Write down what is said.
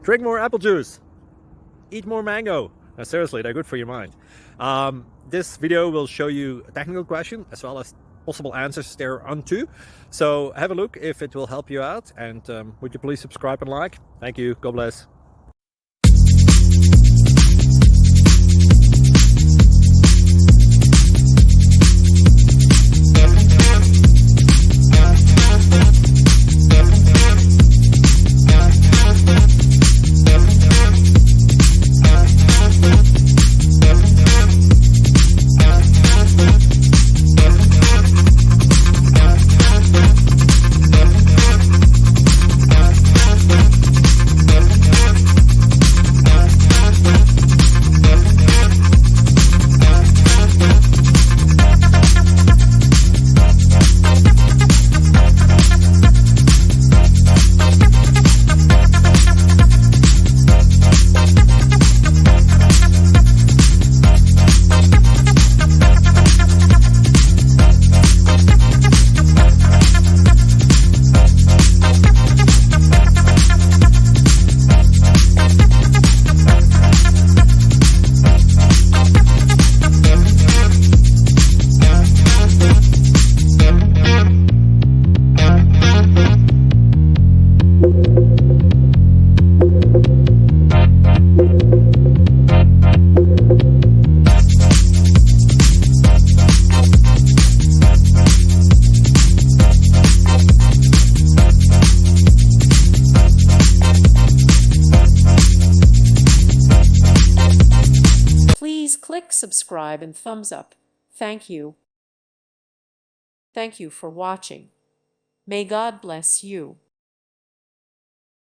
Drink more apple juice. Eat more mango. No, seriously, they're good for your mind. This video will show you a technical question as well as possible answers thereunto. So have a look if it will help you out, and would you please subscribe and like? Thank you. God bless. Please click subscribe and thumbs up. Thank you. Thank you for watching. May God bless you.